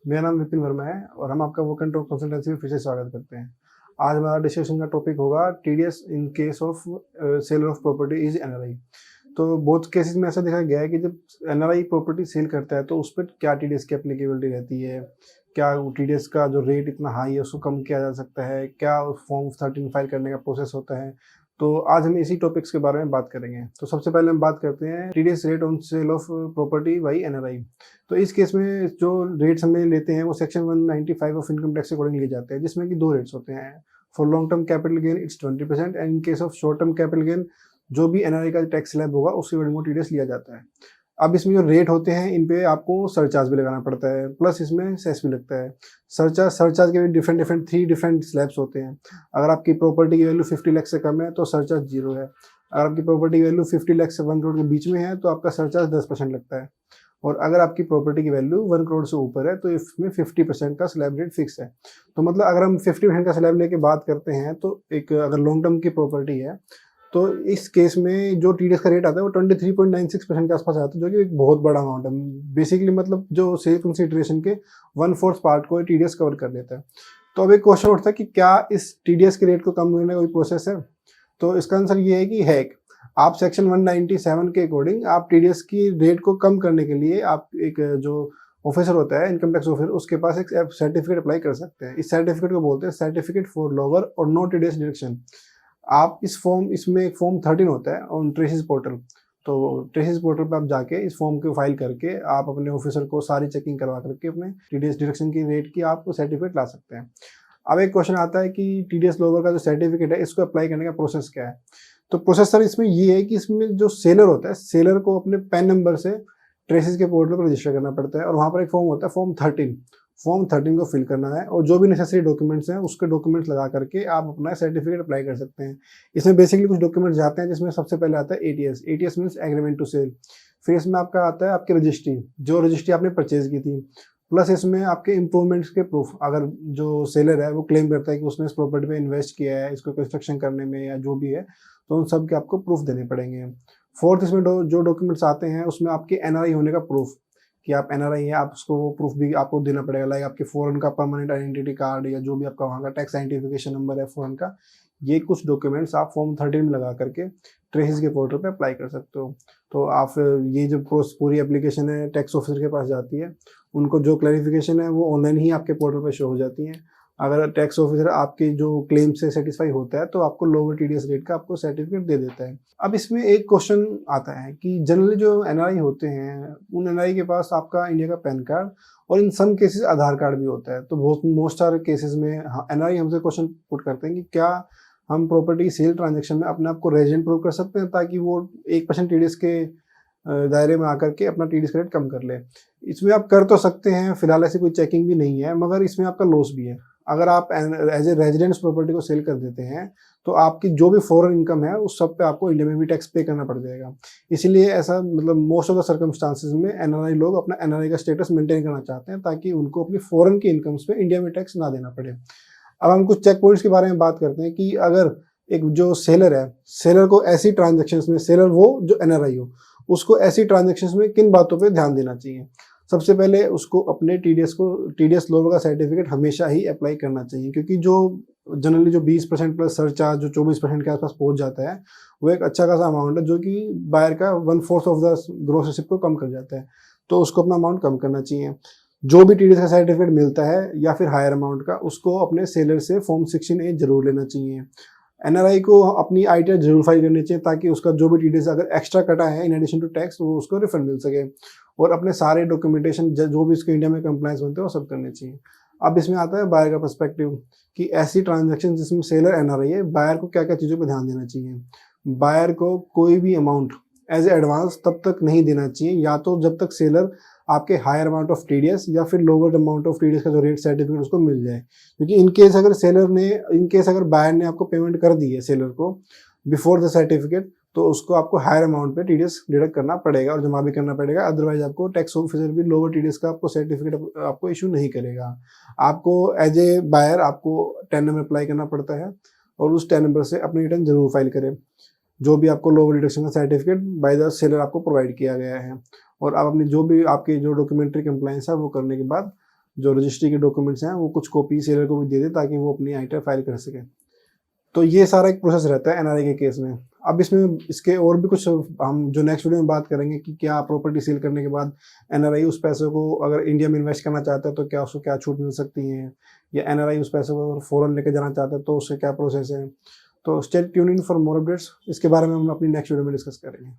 मेरा नाम विपिन वर्मा है और हम आपका वर्क एंड टॉक कंसल्टेंसी में फिर से स्वागत करते हैं। आज हमारा डिस्कशन का टॉपिक होगा TDS in case of seller of property is NRI. तो बहुत केसेस में ऐसा देखा गया है कि जब एनआरआई प्रॉपर्टी सेल करता है तो उस पर क्या टीडीएस की एप्लीकेबिलिटी रहती है, क्या टीडीएस का जो रेट इतना हाई है उसको कम किया जा सकता है, क्या फॉर्म 13 फाइल करने का प्रोसेस होता है। तो आज हम इसी टॉपिक्स के बारे में बात करेंगे। तो सबसे पहले हम बात करते हैं TDS rate on sale of property by NRI. तो इस केस में जो रेट्स हमें लेते हैं वो section 195 of income tax according लिए जाते हैं, जिसमें कि दो रेट्स होते हैं। For long term capital gain it's 20% and in case of short term capital gain जो भी एनआरआई का टैक्स स्लैब होगा उसके अकॉर्डिंग वो टीडीएस लिया जाता है। अब इसमें जो रेट होते हैं इन पे आपको सरचार्ज भी लगाना पड़ता है, प्लस इसमें सेस भी लगता है। सरचार्ज के भी डिफरेंट 3 स्लैब्स होते हैं। अगर आपकी प्रॉपर्टी की वैल्यू 50 लाख से कम है तो सरचार्ज 0 है। अगर आपकी प्रॉपर्टी की वैल्यू 50 लाख से 1 करोड़ के बीच में है तो आपका सरचार्ज 10% लगता है। और अगर आपकी प्रॉपर्टी की वैल्यू 1 करोड़ से ऊपर है तो इसमें 50% का स्लैब रेट फिक्स है। तो मतलब अगर हम 50% का स्लैब लेके बात करते हैं तो एक अगर लॉन्ग टर्म की प्रॉपर्टी है तो इस केस में जो टीडीएस का रेट आता है वो 23.96% के आसपास आता है, जो कि एक बहुत बड़ा अमाउंट है। बेसिकली मतलब जो सेल कंसिडरेशन के 1/4 पार्ट को टीडीएस कवर कर लेता है। तो अब एक क्वेश्चन उठता है कि क्या इस टीडीएस के रेट को कम करने का कोई प्रोसेस है? तो इसका आंसर ये है कि है। आप सेक्शन 197 के अकॉर्डिंग आप टीडीएस की रेट को कम करने के लिए आप एक जो ऑफिसर होता है इनकम टैक्स ऑफिसर, उसके पास एक सर्टिफिकेट अप्लाई कर सकते हैं। इस सर्टिफिकेट को बोलते हैं सर्टिफिकेट फॉर लोअर और नो टीडीएस डिडक्शन। आप इसमें एक फॉर्म 13 होता है ऑन ट्रेसिस पोर्टल। तो ट्रेसिस पोर्टल पे आप जाके इस फॉर्म को फाइल करके आप अपने ऑफिसर को सारी चेकिंग करवा करके अपने टीडीएस डिडक्शन की रेट की आप सर्टिफिकेट ला सकते हैं। अब एक क्वेश्चन आता है कि टीडीएस लोअर का जो सर्टिफिकेट है इसको अप्लाई करने का प्रोसेस क्या है? तो प्रोसेस सर इसमें ये है कि इसमें जो सेलर होता है, सेलर को अपने पैन नंबर से ट्रेसिस के पोर्टल पर रजिस्टर करना पड़ता है और वहाँ पर एक फॉर्म होता है फॉर्म 13 को फिल करना है और जो भी नेसेसरी डॉक्यूमेंट्स हैं उसके डॉक्यूमेंट्स लगा करके आप अपना सर्टिफिकेट अप्लाई कर सकते हैं। इसमें बेसिकली कुछ डॉक्यूमेंट्स जाते हैं, जिसमें सबसे पहले आता है ATS means agreement to sell. फिर इसमें आपका आता है आपकी रजिस्ट्री, जो रजिस्ट्री आपने परचेज की थी। प्लस इसमें आपके इम्प्रूवमेंट्स के प्रूफ, अगर जो सेलर है वो क्लेम करता है कि उसने इस प्रॉपर्टी पे इन्वेस्ट किया है इसको कंस्ट्रक्शन करने में या जो भी है, तो उन सब के आपको प्रूफ देने पड़ेंगे। फोर्थ इसमें जो डॉक्यूमेंट्स आते हैं उसमें आपके एनआरआई होने का प्रूफ, कि आप एनआरआई हैं, आप उसको वो प्रूफ भी आपको देना पड़ेगा। लाइक आपके फॉरेन का परमानेंट आइडेंटिटी कार्ड या जो भी आपका वहाँ का टैक्स आइडेंटिफिकेशन नंबर है फॉरेन का, ये कुछ डॉक्यूमेंट्स आप फॉर्म 13 में लगा करके ट्रेसिस के पोर्टल पे अप्लाई कर सकते हो। तो आप ये जो पूरी एप्लीकेशन है टैक्स ऑफिसर के पास जाती है, उनको जो क्लैरिफिकेशन है वो ऑनलाइन ही आपके पोर्टल पे शो हो जाती है। अगर टैक्स ऑफिसर आपके जो क्लेम से सेटिस्फाई होता है तो आपको लोअर टीडीएस रेट का आपको सर्टिफिकेट दे देता है। अब इसमें एक क्वेश्चन आता है कि जनरली जो एनआरआई होते हैं उन एनआरआई के पास आपका इंडिया का पैन कार्ड और इन सम केसेस आधार कार्ड भी होता है। तो बहुत मोस्ट सारे केसेस में एनआरआई हमसे क्वेश्चन पुट करते हैं कि क्या हम प्रॉपर्टी सेल ट्रांजेक्शन में अपने आप को रेजिडेंट प्रूव कर सकते हैं ताकि वो 1% टीडीएस के दायरे में आकर के अपना टीडीएस रेट कम कर ले। इसमें आप कर तो सकते हैं, फिलहाल ऐसी कोई चेकिंग भी नहीं है, मगर इसमें आपका लॉस भी है। अगर आप एज ए रेजिडेंस प्रॉपर्टी को सेल कर देते हैं तो आपकी जो भी फॉरेन इनकम है उस सब पे आपको इंडिया में भी टैक्स पे करना पड़ जाएगा। इसीलिए ऐसा मतलब मोस्ट ऑफ द सर्कमस्टांसेस में एनआरआई लोग अपना एनआरआई का स्टेटस मेंटेन करना चाहते हैं ताकि उनको अपनी फॉरेन की इनकम्स पे इंडिया में टैक्स ना देना पड़े। अब हम कुछ चेक पॉइंट्स के बारे में बात करते हैं कि अगर एक जो सेलर है, सेलर को ऐसी ट्रांजेक्शन्स में, सेलर वो जो एनआरआई हो, उसको ऐसी ट्रांजेक्शंस में किन बातों पे ध्यान देना चाहिए? सबसे पहले उसको अपने टीडीएस लोअर का सर्टिफिकेट हमेशा ही अप्लाई करना चाहिए, क्योंकि जो जनरली जो 20% प्लस सरचार्ज जो 24% के आसपास पहुंच जाता है वो एक अच्छा खासा अमाउंट है जो कि बायर का 1/4 ऑफ द ग्रॉस रिसिप्ट को कम कर जाता है। तो उसको अपना अमाउंट कम करना चाहिए। जो भी टीडीएस का सर्टिफिकेट मिलता है या फिर हायर अमाउंट का, उसको अपने सेलर से फॉर्म 16A जरूर लेना चाहिए। एनआरआई को अपनी आईटीआर जरूर फाइल करनी चाहिए ताकि उसका जो भी टीडीएस अगर एक्स्ट्रा कटा है इन एडिशन टू टैक्स वो उसको रिफंड मिल सके। और अपने सारे डॉक्यूमेंटेशन जो भी इसके इंडिया में कंप्लायंस बनते हैं वो सब करने चाहिए। अब इसमें आता है बायर का पर्सपेक्टिव कि ऐसी ट्रांजैक्शन जिसमें सेलर एनआरआई है, बायर को क्या क्या चीज़ों पर ध्यान देना चाहिए। बायर को कोई भी अमाउंट एज एडवांस तब तक नहीं देना चाहिए, या तो जब तक सेलर आपके हायर अमाउंट ऑफ टीडीएस या फिर लोअर अमाउंट ऑफ टीडीएस का जो रेट सर्टिफिकेट उसको मिल जाए। क्योंकि इनकेस अगर बायर ने आपको पेमेंट कर दी है सेलर को बिफोर द सर्टिफिकेट, तो उसको आपको हायर अमाउंट पे टीडीएस डिडक्ट करना पड़ेगा और जमा भी करना पड़ेगा। अदरवाइज आपको टैक्स ऑफिसर भी लोअर टीडीएस का आपको सर्टिफिकेट आपको इशू नहीं करेगा। आपको एज ए बायर आपको 10 नंबर अप्लाई करना पड़ता है और उस 10 नंबर से अपनी रिटर्न जरूर फाइल करें, जो भी आपको लोअर डिडक्शन का सर्टिफिकेट बाय द सेलर आपको प्रोवाइड किया गया है। और आप अपनी जो भी आपकी जो डॉक्यूमेंट्री कंप्लायंस है वो करने के बाद जो रजिस्ट्री के डॉक्यूमेंट्स हैं वो कुछ कॉपी सेलर को भी दे दे ताकि वो अपनी आइटम फाइल कर सके। तो ये सारा एक प्रोसेस रहता है एनआरआई के केस में। अब इसमें इसके और भी कुछ हम जो नेक्स्ट वीडियो में बात करेंगे कि क्या प्रॉपर्टी सेल करने के बाद एनआरआई उस पैसे को अगर इंडिया में इन्वेस्ट करना चाहता है तो क्या उसको क्या छूट मिल सकती है, या एनआरआई उस पैसे को अगर फॉरेन लेके जाना चाहता है तो उससे क्या प्रोसेस है। तो stay tune in for more updates, इसके बारे में हम अपनी नेक्स्ट वीडियो में डिस्कस करेंगे।